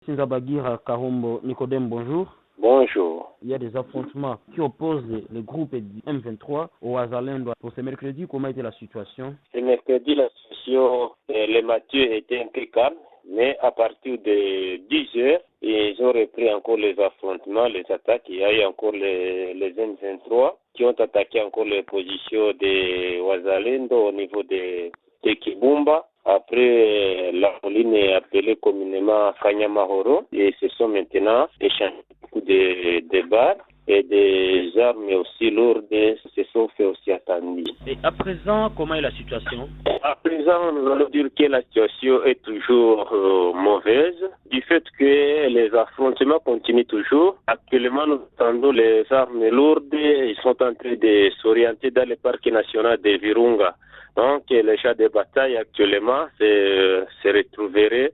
Singa Bagira Karombo Nicodème, bonjour. Bonjour. Il y a des affrontements qui opposent les groupes du M23 au Wazalendo. Pour ce mercredi, comment était la situation? Ce mercredi, la situation, les matchs étaient un peu calmes, mais à partir de 10 heures, ils ont repris encore les affrontements, les attaques. Il y a eu encore les M23 qui ont attaqué encore les positions des Wazalendo au niveau de Kibumba. Après, la colline est appelée communément Kanyamahoro et ce sont maintenant échangés beaucoup de balles et des armes aussi lourdes se sont fait aussi attendre. Et à présent, comment est la situation? À présent, nous allons dire que la situation est toujours mauvaise du fait que les affrontements continuent toujours. Actuellement, nous entendons les armes lourdes, ils sont en train de s'orienter dans le parc national de Virunga. Donc, les chars de bataille actuellement se retrouveraient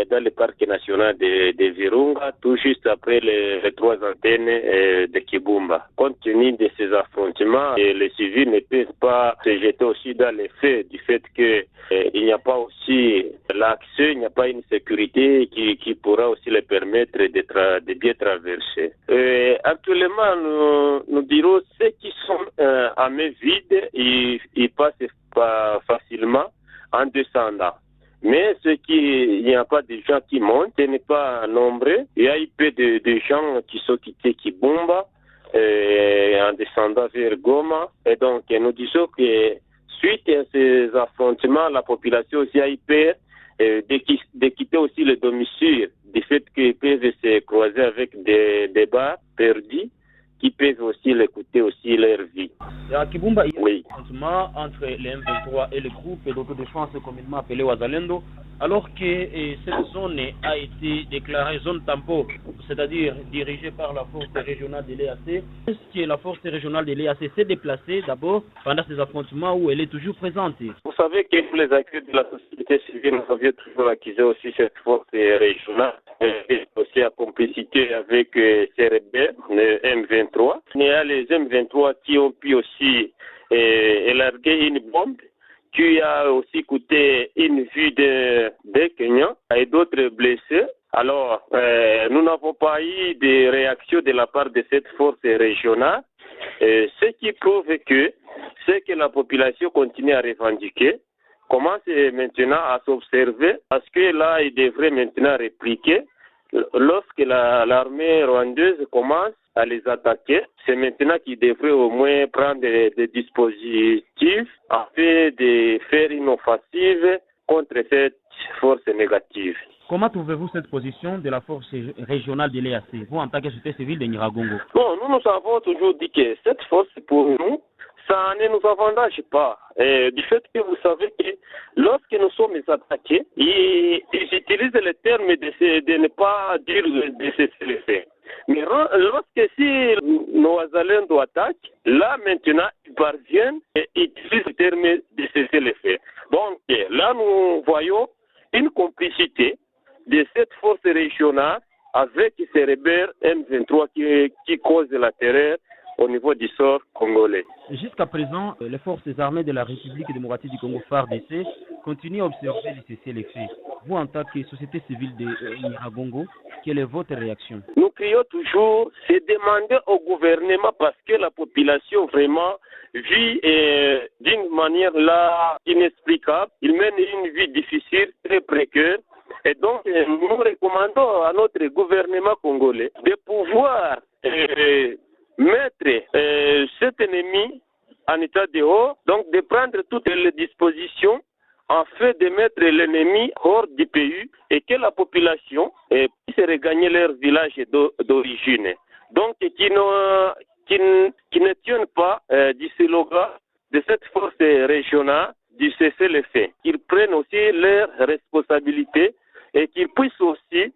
dans le parc national de Virunga, tout juste après les 3 antennes de Kibumba. Compte tenu de ces affrontements, les civils ne peuvent pas se jeter aussi dans les faits du fait que il n'y a pas aussi l'accès, il n'y a pas une sécurité qui pourra aussi les permettre de bien traverser. Actuellement, nous dirons ceux qui sont à main vide, ils passent pas facilement en descendant. Mais il n'y a pas de gens qui montent, ce n'est pas nombreux. Il y a eu peu de gens qui sont quittés Kibumba en descendant vers Goma. Et donc, nous disons que suite à ces affrontements, la population aussi a eu peur de quitter aussi le domicile, du fait qu'ils peuvent se croiser avec des bars perdus qui peuvent aussi les coûter aussi leur vie. À Kibumba, il y a un affrontement entre les M23 et le groupe d'autodéfense communément appelé Wazalendo, alors que cette zone a été déclarée zone tampon, c'est-à-dire dirigée par la force régionale de l'EAC. Est-ce que la force régionale de l'EAC s'est déplacée d'abord pendant ces affrontements où elle est toujours présente? Vous savez que pour les acteurs de la société civile, nous avions toujours accusé aussi cette force régionale, aussi à complicité avec CRB, le M23. Il y a les M23 qui ont pu aussi élarguer une bombe qui a aussi coûté une vie de Kenyans et d'autres blessés. Alors, nous n'avons pas eu de réaction de la part de cette force régionale, ce qui prouve que ce que la population continue à revendiquer commence maintenant à s'observer, parce que là, il devrait maintenant répliquer. Lorsque l'armée rwandaise commence à les attaquer, c'est maintenant qu'ils devraient au moins prendre des dispositifs afin de faire une offensive contre cette force négative. Comment trouvez-vous cette position de la force régionale de l'EAC, vous en tant que société civile de Nyiragongo? Bon, nous avons toujours dit que cette force, pour nous, ça ne nous avantage pas. Du fait que vous savez que lorsque nous sommes attaqués, ils utilisent le terme de ne pas dire de cesser le feu. Mais lorsque si nos Wazalendo attaquent, là maintenant ils parviennent et utilisent le terme de cesser le feu. Donc là nous voyons une complicité de cette force régionale avec ces rebelles M23 qui causent la terreur au niveau du sort congolais. Jusqu'à présent, les forces armées de la République démocratique du Congo, FARDC, continuent à observer les cessez-le-feu. Vous, en tant que société civile de Nyiragongo, quelle est votre réaction? Nous crions toujours, c'est demander au gouvernement, parce que la population vraiment vit d'une manière là inexplicable. Il mène une vie difficile, très précaire. Et donc, nous recommandons à notre gouvernement congolais de pouvoir mettre cet ennemi en état de haut, donc de prendre toutes les dispositions en fait de mettre l'ennemi hors du pays et que la population puisse regagner leur village d'origine. Donc, qui ne tiennent pas du slogan de cette force régionale du cessez-le-feu. Qu'ils prennent aussi leurs responsabilités et qu'ils puissent aussi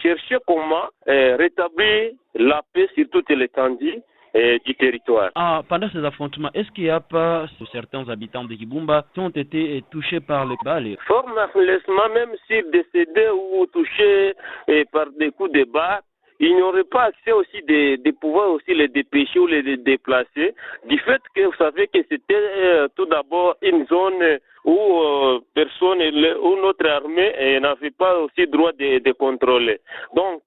chercher comment rétablir la paix sur toute l'étendue du territoire. Pendant ces affrontements, est-ce qu'il n'y a pas certains habitants de Kibumba qui ont été touchés par les balles? Fort malheureusement, même s'ils décédaient ou touchés par des coups de barre, il n'y aurait pas accès aussi de pouvoir aussi les dépêcher ou les déplacer, du fait que vous savez que c'était tout d'abord une zone où personne ou notre armée n'avait pas aussi droit de contrôler. Donc,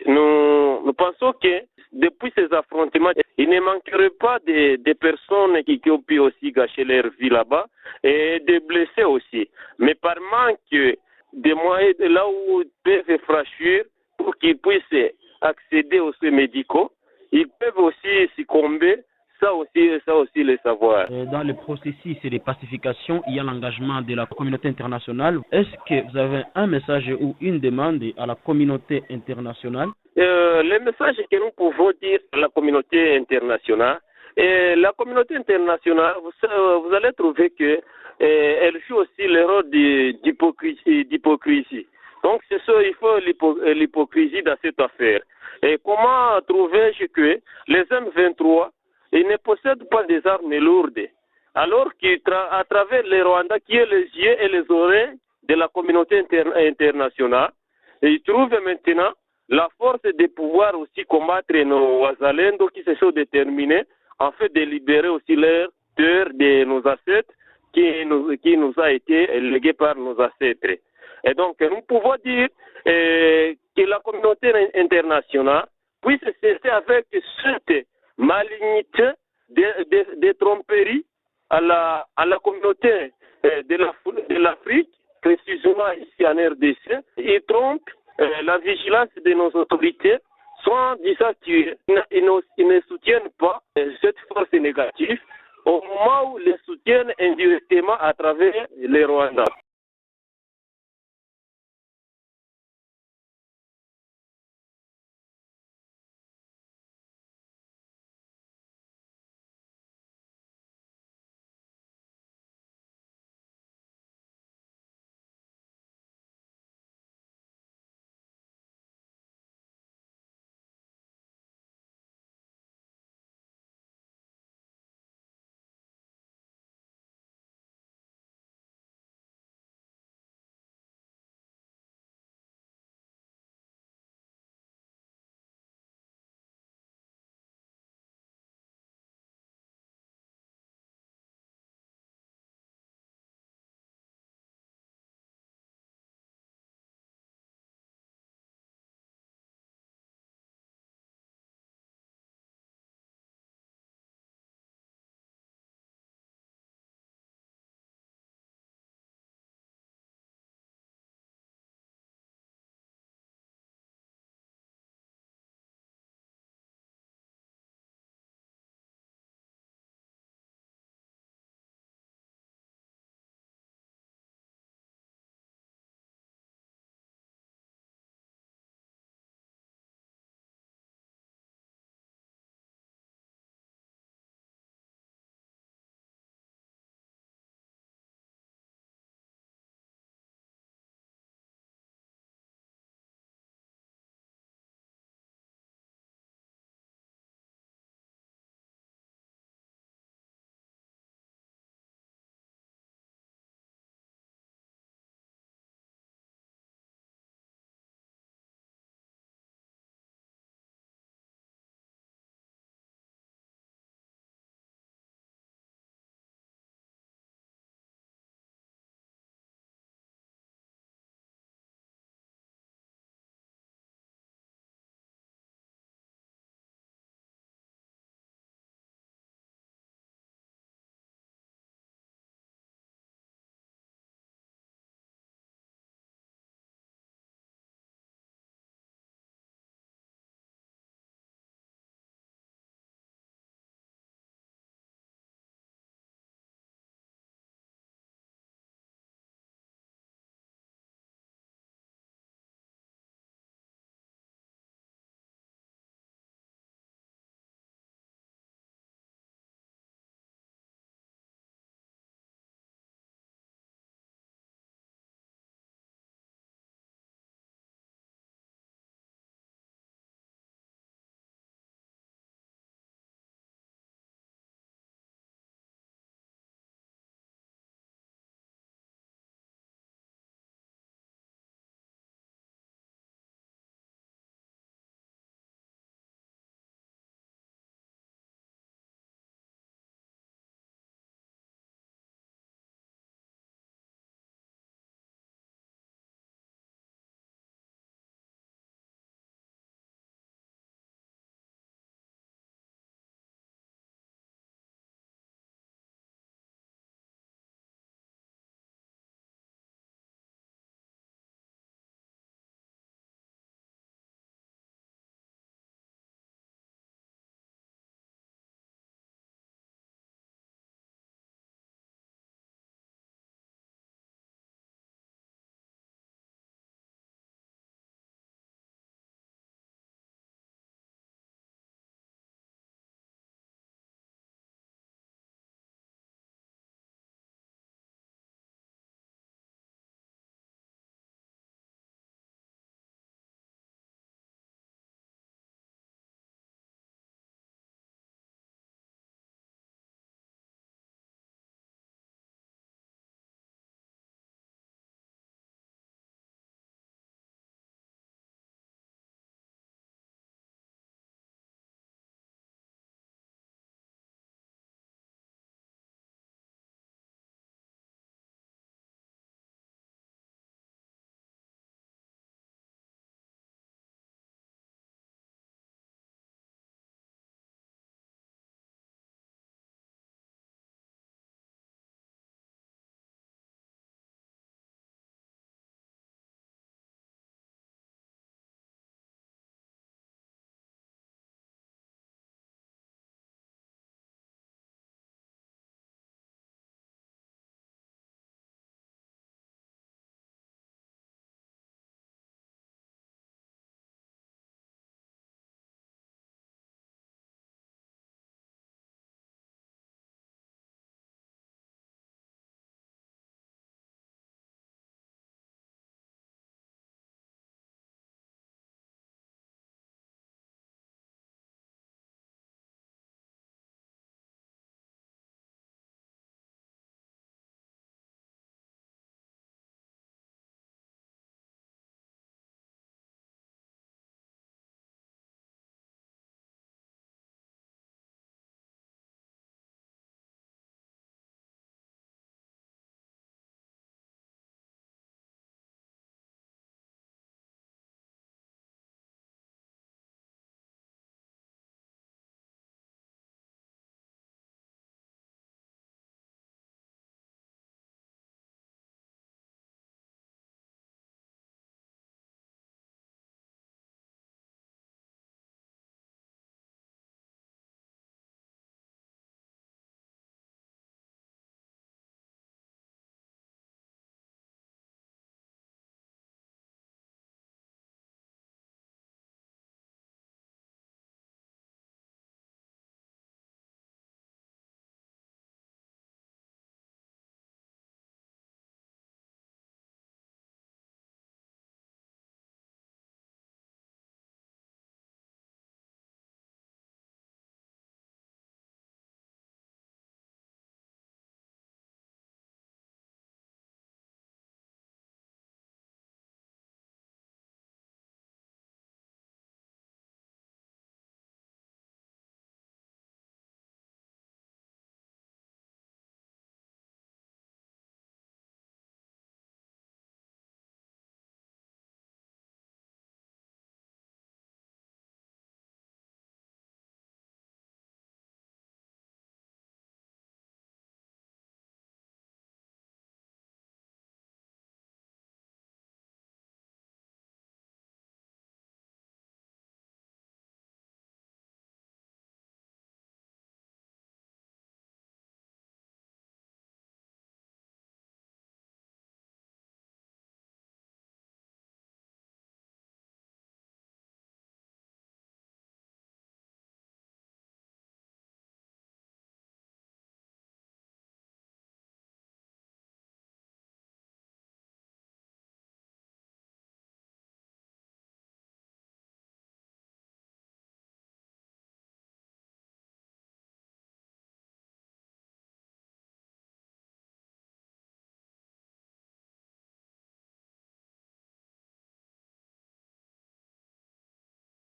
nous pensons que depuis ces affrontements, il ne manquerait pas de personnes qui ont pu aussi gâcher leur vie là-bas et des blessés aussi. Mais par manque de moyens, là où ils peuvent franchir pour qu'ils puissent accéder aux soins médicaux, ils peuvent aussi succomber. Ça aussi le savoir. Dans le processus de pacification, il y a l'engagement de la communauté internationale. Est-ce que vous avez un message ou une demande à la communauté internationale? Le message que nous pouvons dire à la communauté internationale, vous allez trouver que elle joue aussi le rôle d'hypocrisie. Donc c'est ça, il faut l'hypocrisie dans cette affaire. Et comment trouver-je que les M23 ils ne possèdent pas des armes lourdes, alors qu'à travers les Rwandais, qui est les yeux et les oreilles de la communauté internationale, ils trouvent maintenant la force de pouvoir aussi combattre nos Wazalendo qui se sont déterminés en fait de libérer aussi leur terre de nos ancêtres qui nous a été léguée par nos ancêtres. Et donc, nous pouvons dire que la communauté internationale puisse cesser avec cette malignité de tromperie à la communauté de l'Afrique, précisément ici en RDC. Ils trompent la vigilance de nos autorités, soit en disant qu'ils ne soutiennent pas cette force négative, au moment où les soutiennent indirectement à travers les Rwandais.